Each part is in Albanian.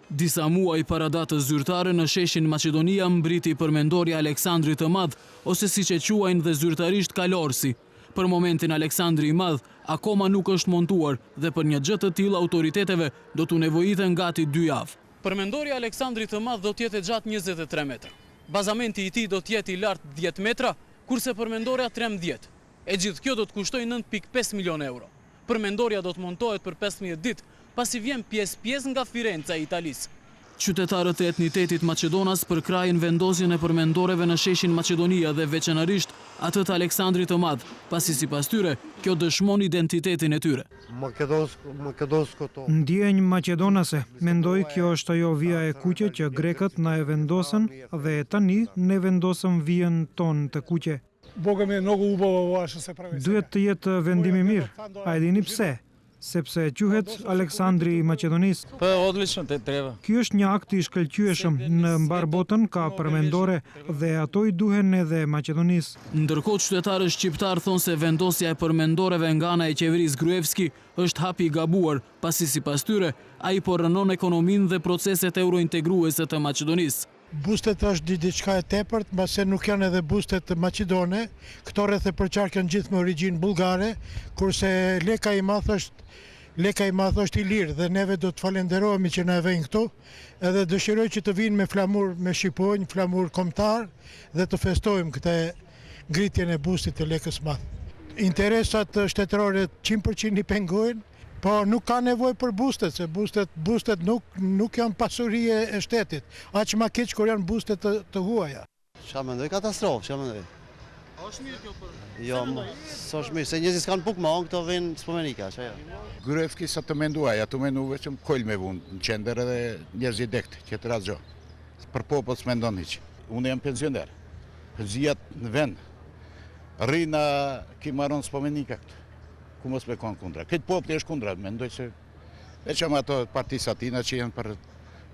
Disa muaj para datës zyrtare në sheshin Maqedonia mbriti përmendorja Aleksandri të Madh, ose siç e quajnë dhe zyrtarisht Kalorsi. Për momentin Aleksandri i Madh akoma nuk është montuar dhe për një gjë të tillë autoriteteve do t'u nevojiten gati 2 javë. Përmendorja Aleksandri të Madh do t'jetë gjatë 23 metra. Bazamenti i tij do t'jetë i lartë 10 metra, kurse përmendorja 13. E gjithë kjo do të kushtojë 9.5 milion euro. Përmendorja do të montohet për 15 ditë, pasi vjen pjesë nga Firenca e Italisë. Qytetarët e etnitetit Maqedonas përkrajnë vendosjen e përmendoreve në sheshin Maqedonia dhe veçanërisht atë të Aleksandrit të Madh, pasi sipas tyre kjo dëshmon identitetin e tyre. Ndjenjë maqedonase, mendoj kjo është ajo vija e kuqe që grekët na e vendosën dhe tani ne vendosëm vijën tonë të kuqe. Duhet të jetë vendim i mirë, a e dini pse? Sepse quhet Aleksandri i Maqedonisë. Ky është një akt i shkëlqyeshëm, në mbar botën ka përmendore dhe ato i duhen edhe Maqedonisë. Ndërkohë qytetarët shqiptar thonë se vendosja e përmendoreve nga ana e qeverisë Gruevski është hapi i gabuar, pasi sipas tyre ai po rënon ekonominë dhe proceset eurointegruese të Maqedonisë. Bustet është diçka e tepërt, mbase nuk janë edhe bustet maqedone, këto rreth e përqarkën gjithë me origjinë bullgare, kurse leka i madh është i lirë dhe neve do të falenderohemi që na e vënë këtu, edhe dëshiroj që të vinë me flamur me shqiponj, flamur kombëtar dhe të festojmë këtë ngritjen e bustit të lekës madh. Interesat shtetërore 100% i pengojnë, po nuk ka nevojë për bustet, se bustet nuk janë pasuri e shtetit. Aq më keq kur janë bustet të huaja. Çfarë mendoj, katastrofë, çfarë mendoj. Është mirë kjo për? Jo, s'është mirë, se njerëzit s'kan puk më, këto vijnë spomenika, çaja. Gruevski sa të menduaj, ato menduve që më kojl me vunë në qender edhe njerëzit dekt, që të razgjo. Për popull s'mendon hiç. Unë jam pensioner, zjat në vend, rrina ki marron spomenika këtë. Ku mos me konë kundra. Këtë popli është kundra, mendoj se veçam ato partisë atina që janë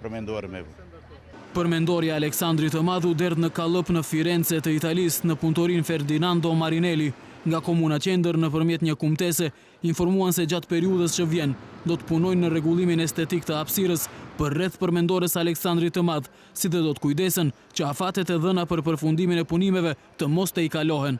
përmenduar me vu. Përmendorja Aleksandri të Madh u derdh në kallëp në Firence të Italisë në punëtorin Ferdinando Marinelli. Nga komuna qendër nëpërmjet një kumtese informuan se gjatë periudhës që vjen do të punojnë në rregullimin estetik të hapësirës për rreth përmendores Aleksandrit të Madh, si dhe do të kujdesen që afatet e dhëna për përfundimin e punimeve të mos të i kalohen.